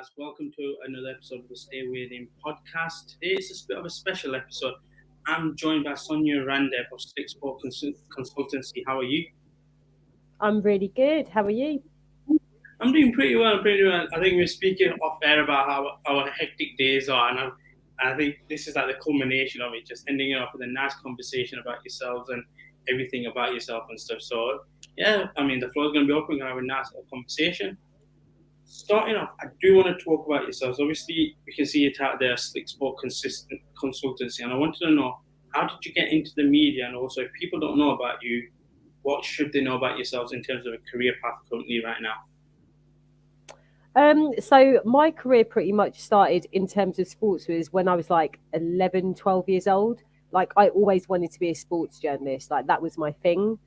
guys. Welcome to another episode of the StayweighedIn podcast. Today is a bit of a special episode. I'm joined by Sonia Randev of SlickSportConsultancy. How are you? I'm really good. How are you? I'm doing pretty well. I think we're speaking off air about how our hectic days are, and I think this is like the culmination of it, just ending it off with a nice conversation about yourselves and everything about yourself and stuff. So, yeah, I mean, the floor is going to be open. We're going to have a nice conversation. Starting off, I do want to talk about yourselves. Obviously, we can see your title there, Slick Sport Consultancy, and I wanted to know, how did you get into the media? And also, if people don't know about you, what should they know about yourselves in terms of a career path currently right now? So my career pretty much started in terms of sports was when I was like 11, 12 years old. Like I always wanted to be a sports journalist. Like that was my thing.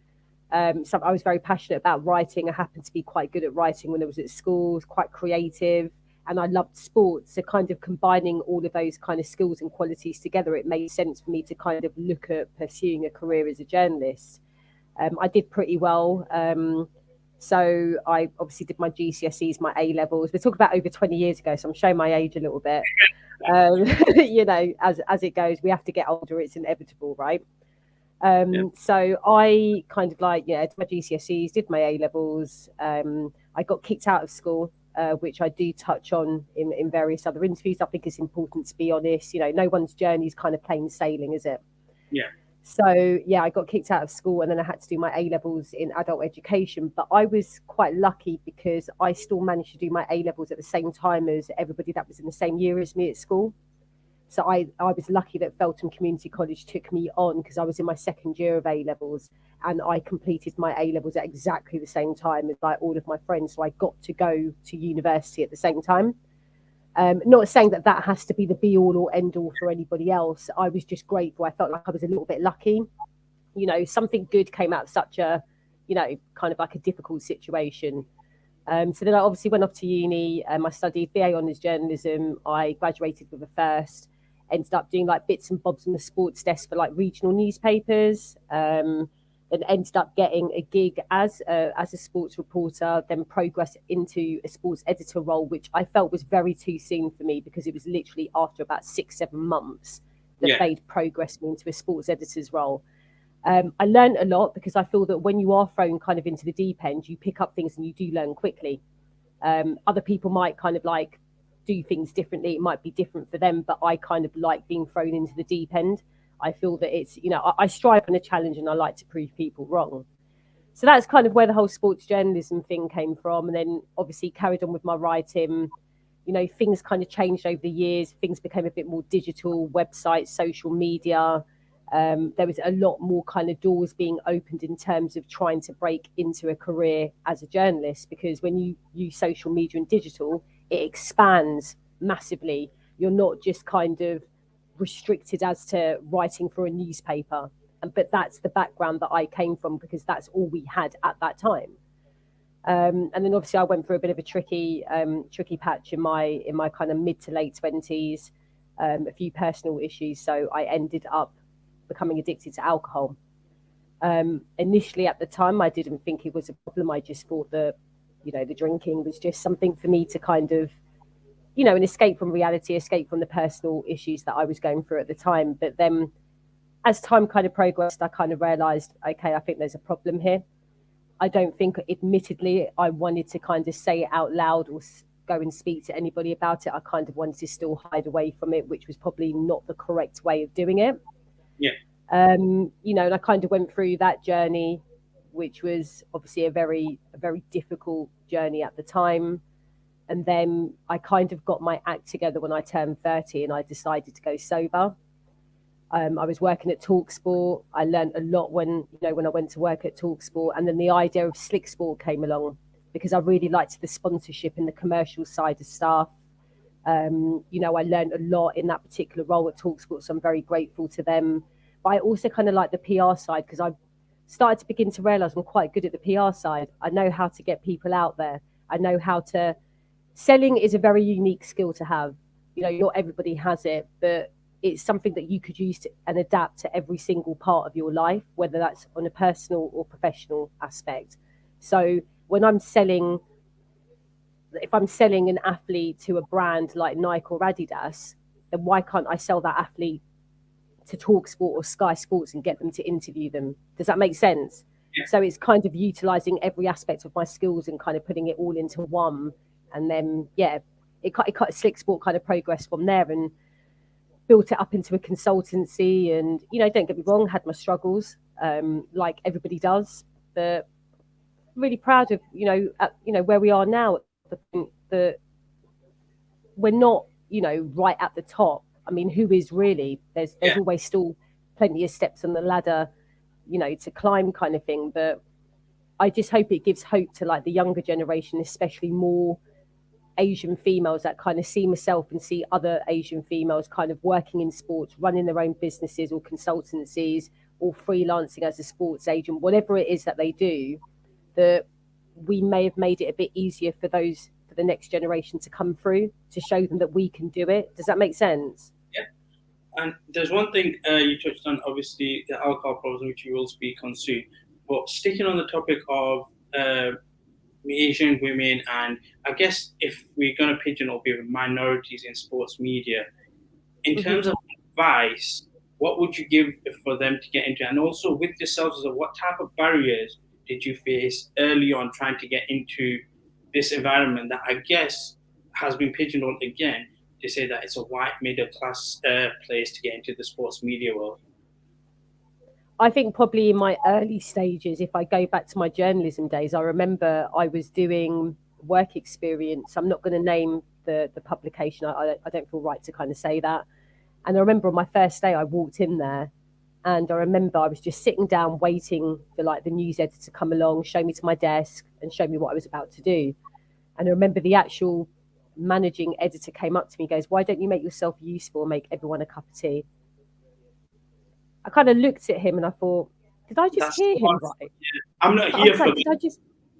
So I was very passionate about writing. I happened to be quite good at writing when I was at school, quite creative, and I loved sports. So kind of combining all of those kind of skills and qualities together, it made sense for me to kind of look at pursuing a career as a journalist. I did pretty well. So I obviously did my GCSEs, my A levels. We're talking about over 20 years ago, so I'm showing my age a little bit. As it goes, we have to get older. It's inevitable, right? So I kind of did my GCSEs, did my A levels. I got kicked out of school, which I do touch on in various other interviews. I think it's important to be honest. You know, no one's journey is kind of plain sailing, is it? Yeah. So yeah, I got kicked out of school and then I had to do my A levels in adult education. But I was quite lucky because I still managed to do my A levels at the same time as everybody that was in the same year as me at school. So I was lucky that Feltham Community College took me on because I was in my second year of A levels and I completed my A levels at exactly the same time as like all of my friends. So I got to go to university at the same time. Not saying that that has to be the be all or end all for anybody else. I was just grateful. I felt like I was a little bit lucky. You know, something good came out of such a, kind of like a difficult situation. So then I obviously went off to uni. I studied BA Honours Journalism. I graduated with a first. Ended up doing like bits and bobs on the sports desk for like regional newspapers. Then ended up getting a gig as a sports reporter, then progressed into a sports editor role, which I felt was very too soon for me because it was literally after about 6-7 months that they'd progressed me into a sports editor's role. I learned a lot because I feel that when you are thrown kind of into the deep end, you pick up things and you do learn quickly. Other people might kind of like do things differently. It might be different for them, but I kind of like being thrown into the deep end. I feel that it's, I strive on a challenge and I like to prove people wrong. So that's kind of where the whole sports journalism thing came from. And then obviously carried on with my writing. You know, things kind of changed over the years. Things became a bit more digital, websites, social media. There was a lot more kind of doors being opened in terms of trying to break into a career as a journalist, because when you use social media and digital, it expands massively. You're not just kind of restricted as to writing for a newspaper. But that's the background that I came from because that's all we had at that time. And then obviously I went through a bit of a tricky patch in my kind of mid to late 20s, a few personal issues. So I ended up becoming addicted to alcohol. Initially at the time, I didn't think it was a problem. I just thought that, the drinking was just something for me to kind of, an escape from reality, escape from the personal issues that I was going through at the time. But then as time kind of progressed, I kind of realized, okay, I think there's a problem here. I don't think, admittedly, I wanted to kind of say it out loud or go and speak to anybody about it. I kind of wanted to still hide away from it, which was probably not the correct way of doing it. Yeah. And I kind of went through that journey, which was obviously a very difficult journey at the time. And then I kind of got my act together when I turned 30 and I decided to go sober. I was working at TalkSport. I learned a lot when I went to work at TalkSport. And then the idea of Slick Sport came along because I really liked the sponsorship and the commercial side of stuff. I learned a lot in that particular role at TalkSport, so I'm very grateful to them. But I also kind of like the PR side because I started to begin to realize I'm quite good at the PR side. I know how to get people out there. I know how to... Selling is a very unique skill to have. Not everybody has it, but it's something that you could use and adapt to every single part of your life, whether that's on a personal or professional aspect. So when I'm selling if I'm selling an athlete to a brand like Nike or Adidas, then why can't I sell that athlete to TalkSport or Sky Sports and get them to interview them? Does that make sense? Yeah. So it's kind of utilizing every aspect of my skills and kind of putting it all into one. And then, yeah, it SlickSport kind of progressed from there and built it up into a consultancy. And, you know, don't get me wrong, had my struggles, like everybody does. But really proud of, where we are now. The point that we're not, right at the top. I mean, who is really? There's always still plenty of steps on the ladder, to climb kind of thing. But I just hope it gives hope to like the younger generation, especially more Asian females that kind of see myself and see other Asian females kind of working in sports, running their own businesses or consultancies or freelancing as a sports agent, whatever it is that they do, that we may have made it a bit easier for the next generation to come through, to show them that we can do it. Does that make sense? Yeah. And there's one thing you touched on, obviously, the alcohol problem, which you will speak on soon. But sticking on the topic of Asian women, and I guess if we're going to pigeonhole people, minorities in sports media, in terms of advice, what would you give for them to get into? And also with yourselves, what type of barriers did you face early on trying to get into this environment that I guess has been pigeonholed again to say that it's a white middle class place to get into the sports media world? I think probably in my early stages, if I go back to my journalism days, I remember I was doing work experience. I'm not going to name the publication. I don't feel right to kind of say that. And I remember on my first day, I walked in there and I remember I was just sitting down waiting for like the news editor to come along, show me to my desk and show me what I was about to do. And I remember the actual managing editor came up to me and goes, "Why don't you make yourself useful and make everyone a cup of tea?" I kind of looked at him and I thought, did I just hear him right? Yeah. I'm not here for that.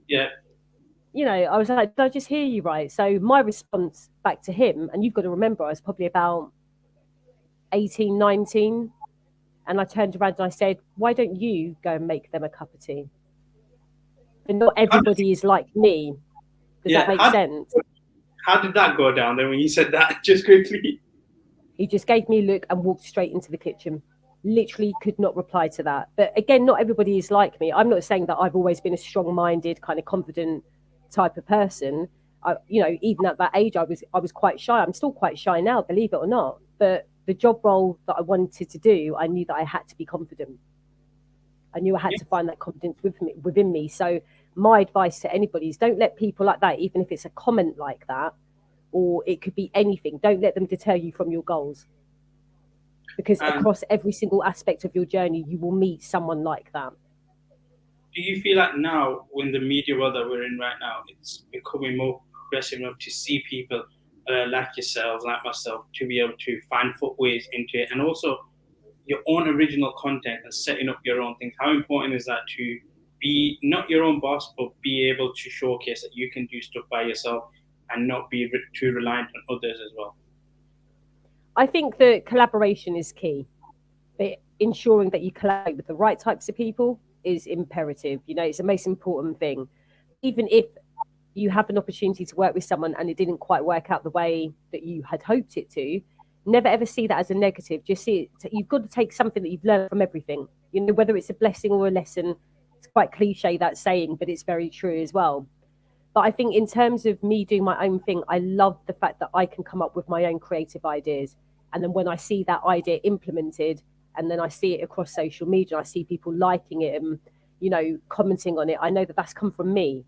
Yeah. I was like, did I just hear you right? So my response back to him, and you've got to remember, I was probably about 18, 19. And I turned around and I said, "Why don't you go and make them a cup of tea?" And not everybody is like me. Does that make sense? How did that go down then when you said that, just quickly? He just gave me a look and walked straight into the kitchen. Literally could not reply to that. But again, not everybody is like me. I'm not saying that I've always been a strong-minded, kind of confident type of person. Even at that age, I was quite shy. I'm still quite shy now, believe it or not. But the job role that I wanted to do, I knew that I had to be confident. I knew I had to find that confidence within me. So my advice to anybody is don't let people like that, even if it's a comment like that, or it could be anything, don't let them deter you from your goals. Because across every single aspect of your journey, you will meet someone like that. Do you feel like now, in the media world that we're in right now, it's becoming more progressive enough to see people like yourselves, like myself, to be able to find footways into it, and also your own original content and setting up your own things? How important is that to be not your own boss, but be able to showcase that you can do stuff by yourself and not be too reliant on others as well? I think that collaboration is key, but ensuring that you collaborate with the right types of people is imperative. It's the most important thing. Even if you have an opportunity to work with someone and it didn't quite work out the way that you had hoped it to, never ever see that as a negative. Just see it. You've got to take something that you've learned from everything. Whether it's a blessing or a lesson. It's quite cliche, that saying, but it's very true as well. But I think in terms of me doing my own thing, I love the fact that I can come up with my own creative ideas. And then when I see that idea implemented, and then I see it across social media, I see people liking it and, commenting on it, I know that that's come from me.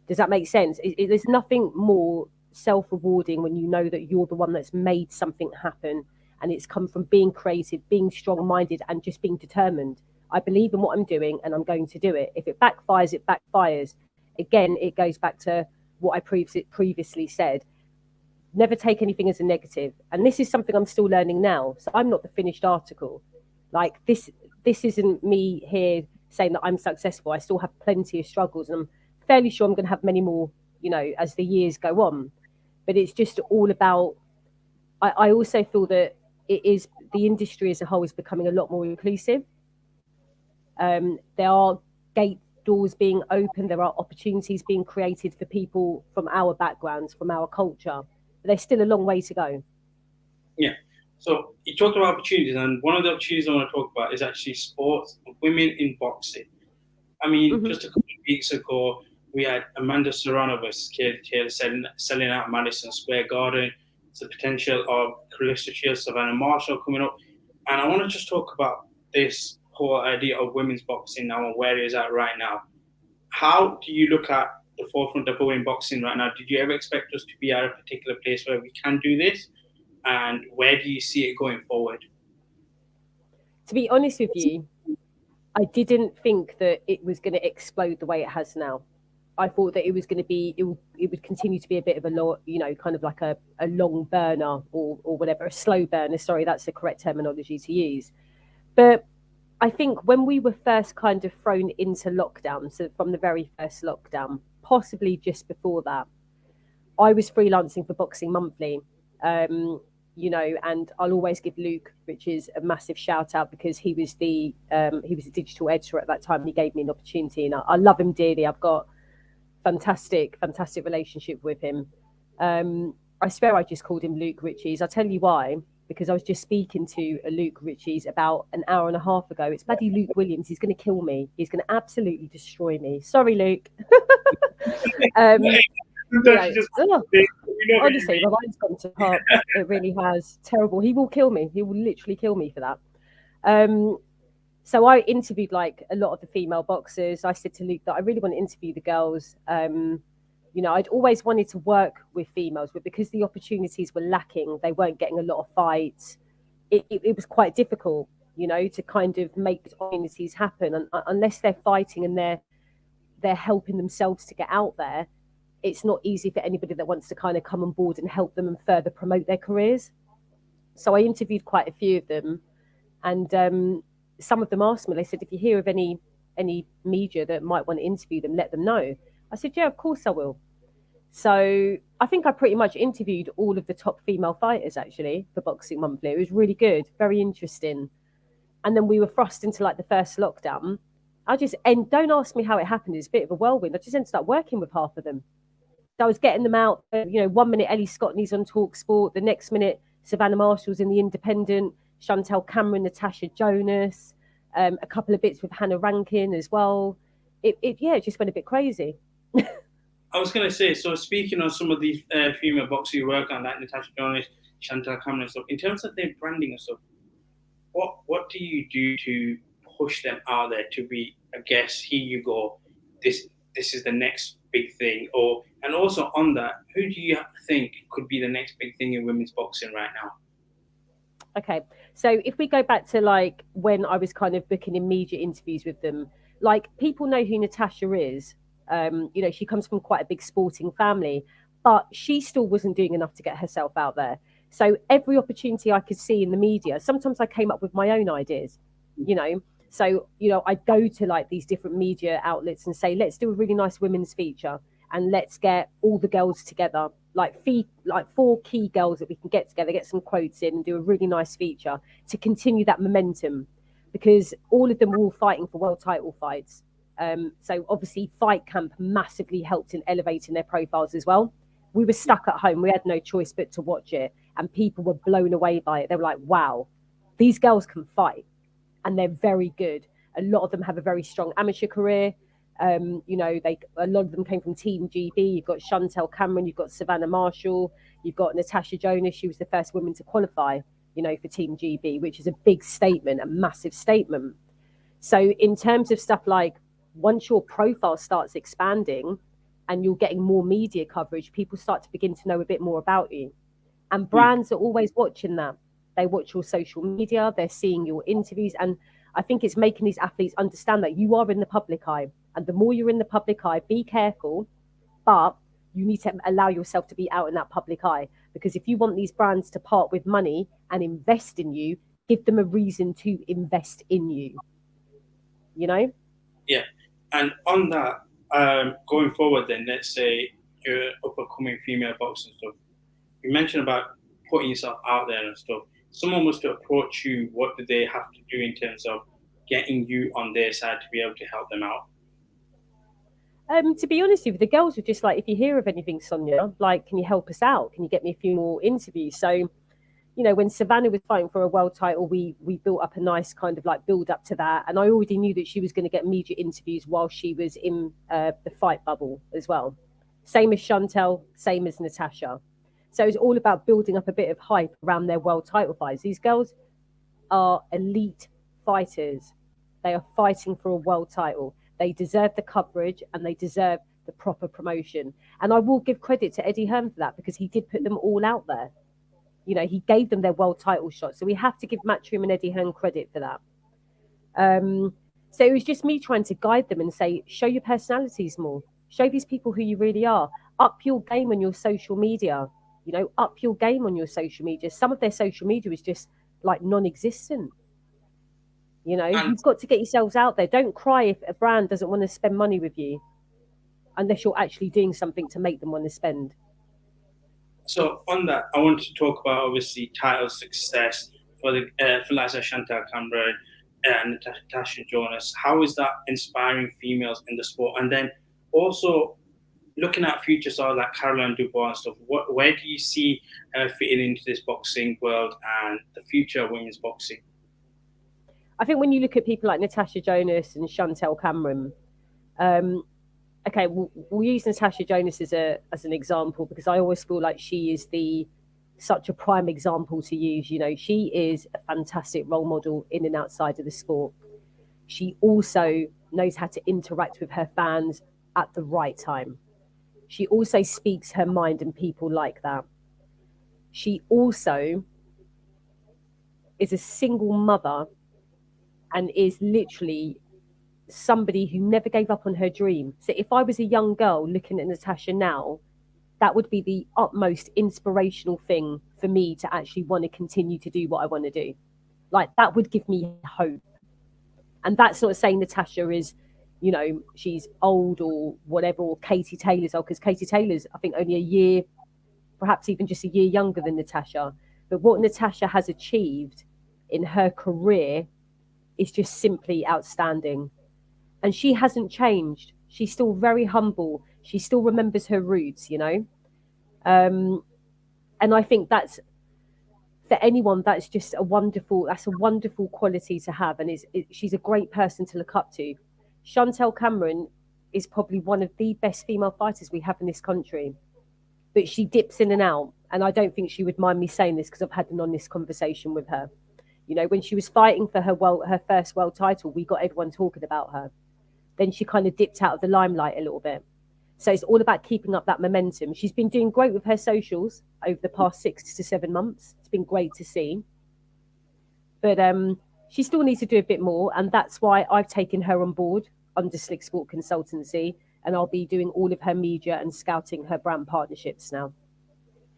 Does that make sense? There's nothing more self-rewarding when you know that you're the one that's made something happen, and it's come from being creative, being strong-minded, and just being determined. I believe in what I'm doing and I'm going to do it. If it backfires, it backfires. Again, it goes back to what I previously said. Never take anything as a negative. And this is something I'm still learning now. So I'm not the finished article. Like this isn't me here saying that I'm successful. I still have plenty of struggles, and I'm fairly sure I'm going to have many more, as the years go on. But it's just all about, I also feel that the industry as a whole is becoming a lot more inclusive. There are doors being opened, there are opportunities being created for people from our backgrounds, from our culture. But there's still a long way to go. Yeah. So you talked about opportunities, and one of the opportunities I want to talk about is actually sports, women in boxing. I mean, just a couple of weeks ago, we had Amanda Serrano versus Katie Taylor selling out Madison Square Garden. It's the potential of Calista Shields, Savannah Marshall coming up. And I want to just talk about this whole idea of women's boxing now and where it is at right now. How do you look at the forefront of women's boxing right now? Did you ever expect us to be at a particular place where we can do this? And where do you see it going forward? To be honest with you, I didn't think that it was going to explode the way it has now. I thought that it was going to be, it would continue to be a bit of a, kind of like a long burner or whatever, a slow burner. Sorry, that's the correct terminology to use. But I think when we were first kind of thrown into lockdown, so from the very first lockdown, possibly just before that, I was freelancing for Boxing Monthly. And I'll always give Luke Bridges a massive shout out because he was the digital editor at that time. And he gave me an opportunity, and I love him dearly. I've got fantastic relationship with him. I swear I just called him Luke Richies. I'll tell you why, because I was just speaking to a Luke Richies about an hour and a half ago. It's bloody Luke Williams. He's going to kill me. He's going to absolutely destroy me. Sorry, Luke. Honestly, my mind's gone to part. It really has. Terrible. He will kill me. He will literally kill me for that. So I interviewed like a lot of the female boxers. I said to Luke that I really want to interview the girls. I'd always wanted to work with females, but because the opportunities were lacking, they weren't getting a lot of fights. It was quite difficult, to kind of make these opportunities happen. And unless they're fighting and they're helping themselves to get out there, it's not easy for anybody that wants to kind of come on board and help them and further promote their careers. So I interviewed quite a few of them, and some of them asked me, they said, if you hear of any media that might want to interview them, let them know. I said, yeah, of course I will. So I think I pretty much interviewed all of the top female fighters actually for Boxing Monthly. It was really good, very interesting. And then we were thrust into like the first lockdown. And don't ask me how it happened. It's a bit of a whirlwind. I just ended up working with half of them. I was getting them out, 1 minute Ellie Scotney's on TalkSport, the next minute Savannah Marshall's in The Independent, Chantelle Cameron, Natasha Jonas, a couple of bits with Hannah Rankin as well. It just went a bit crazy. I was going to say, so speaking on some of these female boxers you work on, like Natasha Jonas, Chantelle Cameron and stuff, in terms of their branding and stuff, what do you do to push them out there to be, I guess, here you go, this is the next big thing? And also on that, who do you think could be the next big thing in women's boxing right now? Okay, so if we go back to like when I was kind of booking in media interviews with them, like people know who Natasha is. She comes from quite a big sporting family, but she still wasn't doing enough to get herself out there. So every opportunity I could see in the media, sometimes I came up with my own ideas, So, I'd go to like these different media outlets and say, let's do a really nice women's feature and let's get all the girls together, like 4 key girls that we can get together, get some quotes in and do a really nice feature to continue that momentum, because all of them were all fighting for world title fights. So obviously Fight Camp massively helped in elevating their profiles as well. We were stuck at home. We had no choice but to watch it. And people were blown away by it. They were like, wow, these girls can fight. And they're very good. A lot of them have a very strong amateur career. A lot of them came from Team GB. You've got Chantelle Cameron, you've got Savannah Marshall, you've got Natasha Jonas. She was the first woman to qualify, for Team GB, which is a big statement, a massive statement. So in terms of stuff like, once your profile starts expanding and you're getting more media coverage, people start to begin to know a bit more about you. And brands are always watching that. They watch your social media, they're seeing your interviews. And I think it's making these athletes understand that you are in the public eye. And the more you're in the public eye, be careful, but you need to allow yourself to be out in that public eye. Because if you want these brands to part with money and invest in you, give them a reason to invest in you. Yeah. And on that, going forward then, let's say you're up-and-coming female boxer and stuff. You mentioned about putting yourself out there and stuff. Someone was to approach you, what do they have to do in terms of getting you on their side to be able to help them out? To be honest with you, the girls were just like, if you hear of anything, Sonia, like, can you help us out? Can you get me a few more interviews? So, you know, when Savannah was fighting for a world title, we built up a nice kind of like build up to that. And I already knew that she was going to get media interviews while she was in the fight bubble as well. Same as Chantelle, same as Natasha. So it's all about building up a bit of hype around their world title fights. These girls are elite fighters. They are fighting for a world title. They deserve the coverage and they deserve the proper promotion. And I will give credit to Eddie Hearn for that, because he did put them all out there. You know, he gave them their world title shot. So we have to give Matchroom and Eddie Hearn credit for that. So it was just me trying to guide them and say, show your personalities more. Show these people who you really are. Up your game on your social media. You know, up your game on your social media. Some of their social media is just like non-existent. You know, you've got to get yourselves out there. Don't cry if a brand doesn't want to spend money with you, unless you're actually doing something to make them want to spend. So on that, I want to talk about obviously title success for the for like Chantelle Cameron and Natasha Jonas. How is that inspiring females in the sport? And then also looking at future stars like Caroline Dubois and stuff, where do you see fitting into this boxing world and the future of women's boxing? I think when you look at people like Natasha Jonas and Chantelle Cameron, okay, we'll use Natasha Jonas as an example, because I always feel like she is such a prime example to use. You know, she is a fantastic role model in and outside of the sport. She also knows how to interact with her fans at the right time. She also speaks her mind, and people like that. She also is a single mother and is literally somebody who never gave up on her dream. So if I was a young girl looking at Natasha now, that would be the utmost inspirational thing for me to actually want to continue to do what I want to do. Like, that would give me hope. And that's not saying Natasha is, you know, she's old or whatever, or Katie Taylor's old, because Katie Taylor's, I think, only a year, perhaps even just a year younger than Natasha. But what Natasha has achieved in her career is just simply outstanding. And she hasn't changed. She's still very humble. She still remembers her roots, you know. And I think that's, for anyone, that's just a wonderful quality to have. And she's a great person to look up to. Chantelle Cameron is probably one of the best female fighters we have in this country. But she dips in and out. And I don't think she would mind me saying this, because I've had an honest conversation with her. You know, when she was fighting for her first world title, we got everyone talking about her. Then she kind of dipped out of the limelight a little bit. So it's all about keeping up that momentum. She's been doing great with her socials over the past 6 to 7 months. It's been great to see. But she still needs to do a bit more. And that's why I've taken her on board under SlickSportConsultancy. And I'll be doing all of her media and scouting her brand partnerships now.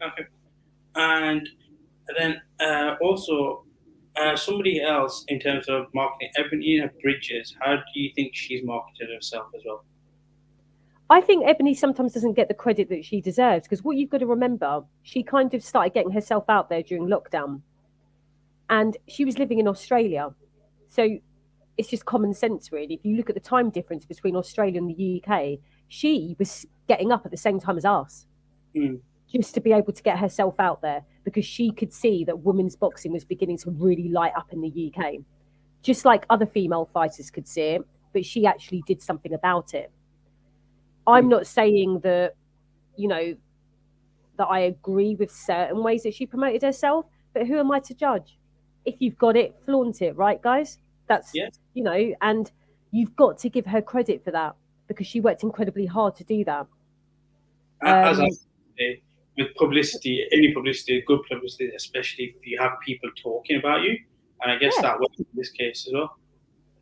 Okay. And then also, somebody else in terms of marketing, Ebanie Bridges, how do you think she's marketed herself as well? I think Ebanie sometimes doesn't get the credit that she deserves, because what you've got to remember, she kind of started getting herself out there during lockdown. And she was living in Australia. So it's just common sense, really. If you look at the time difference between Australia and the UK, she was getting up at the same time as us. Just to be able to get herself out there, because she could see that women's boxing was beginning to really light up in the UK. Just like other female fighters could see it, but she actually did something about it. I'm not saying that, you know, that I agree with certain ways that she promoted herself, but who am I to judge? If you've got it, flaunt it, right, guys? That's, you know, and you've got to give her credit for that, because she worked incredibly hard to do that. As I say, with publicity, any publicity, good publicity, especially if you have people talking about you, and I guess that works in this case as well.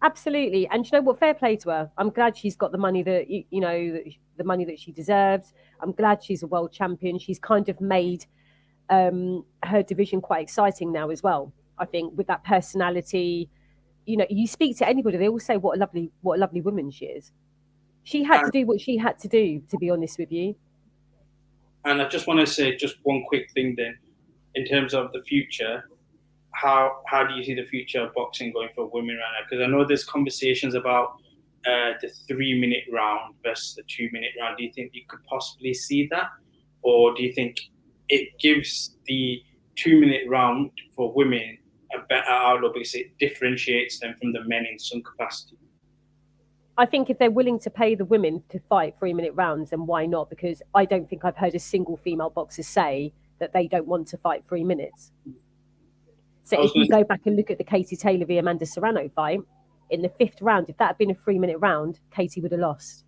Absolutely. And you know what? Fair play to her. I'm glad she's got the money that, you know, the money that she deserves. I'm glad she's a world champion. She's kind of made her division quite exciting now as well. I think with that personality, you know, you speak to anybody, they all say what a lovely woman she is. She had to do what she had to do, to be honest with you. And I just want to say just one quick thing then, in terms of the future. How do you see the future of boxing going for women right now? Because I know there's conversations about the 3-minute round versus the 2-minute round? Do you think you could possibly see that? Or do you think it gives the 2-minute round for women a better outlook because it differentiates them from the men in some capacity? I think if they're willing to pay the women to fight 3-minute rounds, then why not? Because I don't think I've heard a single female boxer say that they don't want to fight 3 minutes. So if you go back and look at the Katie Taylor v Amanda Serrano fight, in the 5th round, if that had been a 3-minute round, Katie would have lost.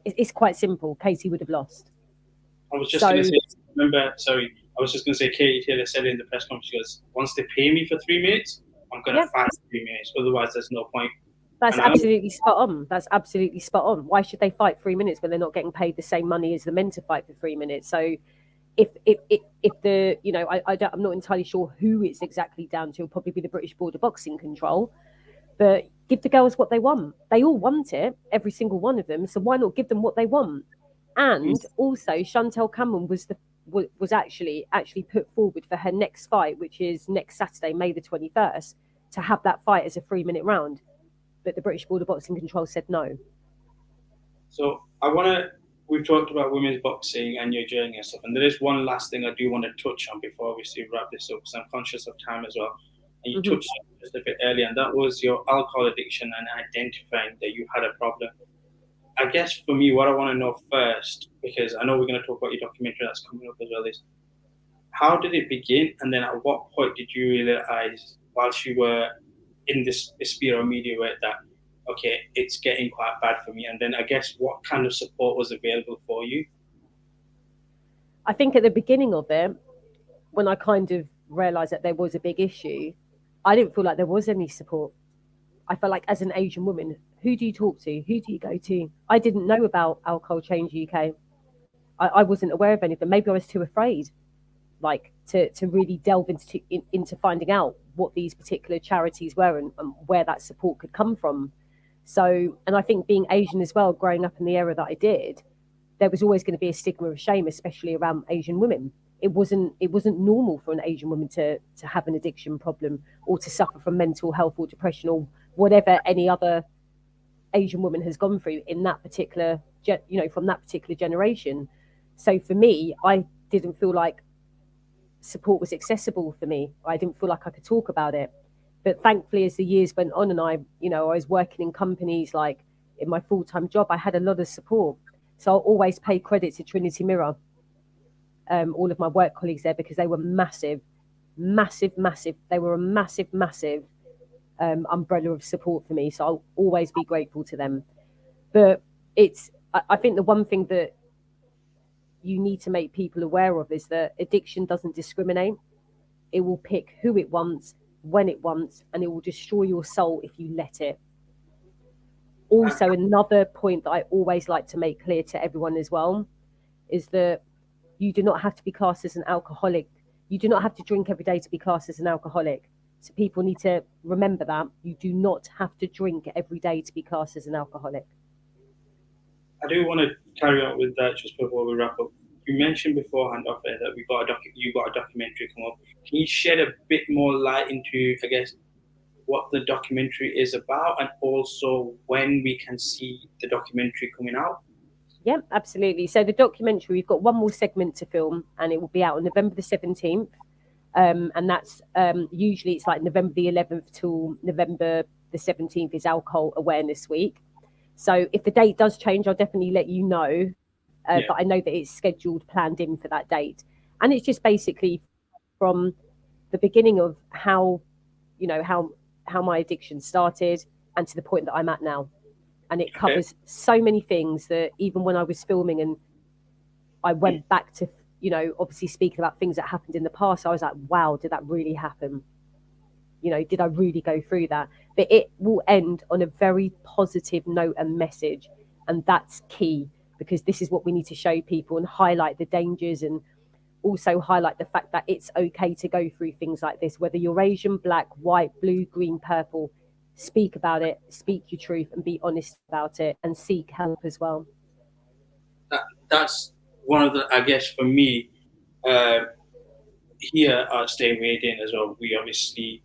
It's quite simple. Katie would have lost. I was just going to say, I was just going to say, Katie Taylor said in the press conference, she goes, once they pay me for 3 minutes, I'm going to fight 3 minutes. Otherwise, there's no point. That's absolutely spot on. That's absolutely spot on. Why should they fight 3 minutes when they're not getting paid the same money as the men to fight for 3 minutes? So if the, you know, I'm not entirely sure who it's exactly down to. It'll probably be the British Board of Boxing control. But give the girls what they want. They all want it, every single one of them. So why not give them what they want? And also, Chantelle Cameron was actually put forward for her next fight, which is next Saturday, May the 21st, to have that fight as a 3-minute round. But the British Board of Boxing control said no. So we've talked about women's boxing and your journey and stuff, and there is one last thing I do want to touch on before we wrap this up, because I'm conscious of time as well. And you touched on it just a bit earlier, and that was your alcohol addiction and identifying that you had a problem. I guess for me, what I want to know first, because I know we're going to talk about your documentary that's coming up as well, is how did it begin? And then at what point did you realize, whilst you were in this sphere of media work, that, okay, it's getting quite bad for me? And then I guess what kind of support was available for you? I think at the beginning of it, when I kind of realized that there was a big issue, I didn't feel like there was any support. I felt like as an Asian woman, who do you talk to? Who do you go to? I didn't know about Alcohol Change UK. I wasn't aware of any of them. Maybe I was too afraid, like to really delve into finding out what these particular charities were and where that support could come from. So, and I think being Asian as well, growing up in the era that I did, there was always going to be a stigma of shame, especially around Asian women. It wasn't normal for an Asian woman to have an addiction problem or to suffer from mental health or depression or whatever any other Asian woman has gone through in that particular, from that particular generation. So for me, I didn't feel like support was accessible for me. I didn't feel like I could talk about it. But thankfully, as the years went on and I was working in companies, like in my full-time job, I had a lot of support. So I'll always pay credit to Trinity Mirror, all of my work colleagues there, because they were massive. They were a massive umbrella of support for me. So I'll always be grateful to them. But I think the one thing that you need to make people aware of is that addiction doesn't discriminate. It will pick who it wants, when it wants, and it will destroy your soul if you let it. Also, another point that I always like to make clear to everyone as well is that you do not have to be classed as an alcoholic. You do not have to drink every day to be classed as an alcoholic. So people need to remember that. You do not have to drink every day to be classed as an alcoholic. I do want to carry on with that just before we wrap up. You mentioned beforehand off air that you got a documentary come up. Can you shed a bit more light into, I guess, what the documentary is about, and also when we can see the documentary coming out? Yeah, absolutely. So the documentary, we've got one more segment to film, and it will be out on November the 17th. And that's usually it's like November the 11th till November the 17th is Alcohol Awareness Week. So if the date does change, I'll definitely let you know. But I know that it's scheduled, planned in for that date. And it's just basically from the beginning of how my addiction started and to the point that I'm at now. And it covers so many things that even when I was filming and I went back to, obviously speaking about things that happened in the past, I was like, wow, did that really happen? Did I really go through that? But it will end on a very positive note and message. And that's key, because this is what we need to show people and highlight the dangers, and also highlight the fact that it's okay to go through things like this, whether you're Asian, black, white, blue, green, purple. Speak about it, speak your truth, and be honest about it, and seek help as well. That's one of the, I guess for me, here at StayweighedIn as well, we obviously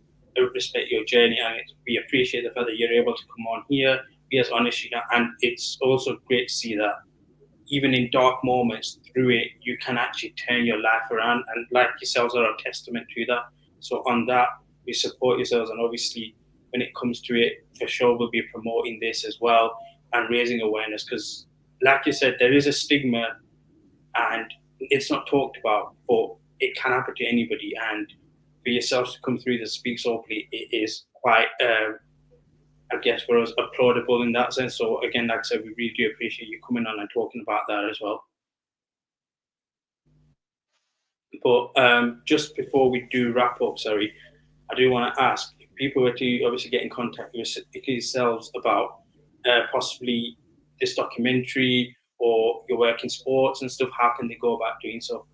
respect your journey, and we appreciate the fact that you're able to come on here, be as honest as you can. And it's also great to see that even in dark moments, through it, you can actually turn your life around. And like yourselves are a testament to that. So on that, we support yourselves. And obviously, when it comes to it, for sure, we'll be promoting this as well and raising awareness. Because like you said, there is a stigma and it's not talked about, but it can happen to anybody. And for yourselves to come through this, speak so openly, it is quite, I guess, for us, applaudable in that sense. So again, like I said, we really do appreciate you coming on and talking about that as well. But just before we do wrap up, sorry, I do want to ask if people were to obviously get in contact with yourselves about possibly this documentary or your work in sports and stuff, how can they go about doing so?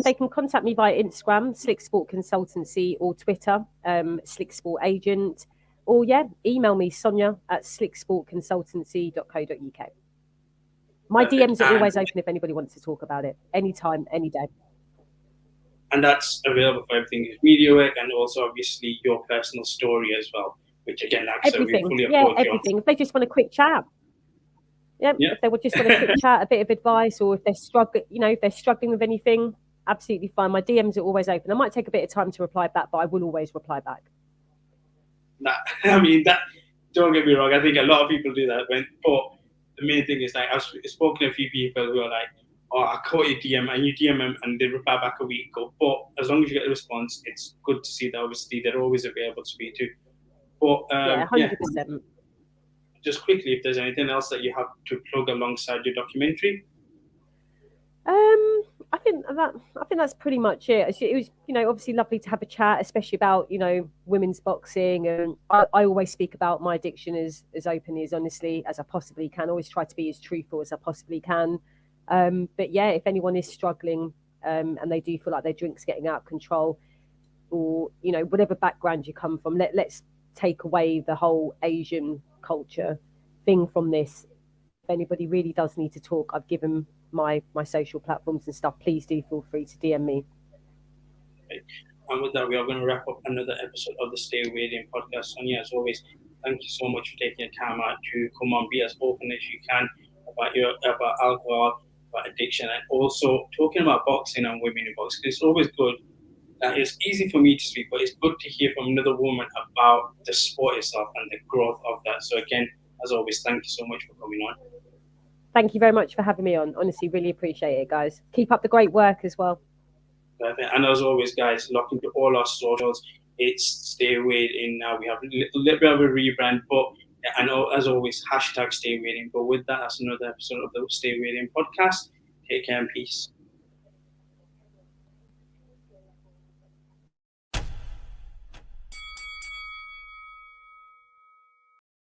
They can contact me via Instagram, SlickSportConsultancy, or Twitter, SlickSportAgent, or email me, Sonia at SlickSportConsultancy.co.uk. My DMs are always open if anybody wants to talk about it, anytime, any day. And that's available for everything, media work and also obviously your personal story as well, which again, like I said, we fully applaud you. Everything. If they just want a quick chat. If they would just want a quick chat, a bit of advice, or if they're struggling, if they're struggling with anything, absolutely fine. My DMs are always open. I might take a bit of time to reply back, but I will always reply back. Don't get me wrong. I think a lot of people do that. But the main thing is, like, I've spoken to a few people who are like, "Oh, I caught your DM," and you DM them, and they reply back a week ago. But as long as you get a response, it's good to see that. Obviously, they're always available to speak to. But 100%. Just quickly, if there's anything else that you have to plug alongside your documentary. I think that's pretty much it. It was, obviously lovely to have a chat, especially about, women's boxing. And I always speak about my addiction as openly, as honestly as I possibly can. I always try to be as truthful as I possibly can. But if anyone is struggling and they do feel like their drink's getting out of control, or, whatever background you come from, let's take away the whole Asian culture thing from this. If anybody really does need to talk, I've given my social platforms and stuff. Please do feel free to DM me. Okay. And with that, we are going to wrap up another episode of the StayweighedIn podcast. Sonia, as always, thank you so much for taking the time out to come on, be as open as you can about alcohol, about addiction, and also talking about boxing and women in boxing. It's always good. It's easy for me to speak, but it's good to hear from another woman about the sport itself and the growth of that. So again, as always, thank you so much for coming on. Thank you very much for having me on. Honestly, really appreciate it, guys. Keep up the great work as well. Perfect. And as always, guys, lock into all our socials. It's StayweighedIn now. We have a little bit of a rebrand, but I know, as always, #StayweighedIn. But with that, that's another episode of the StayweighedIn podcast. Take care and peace.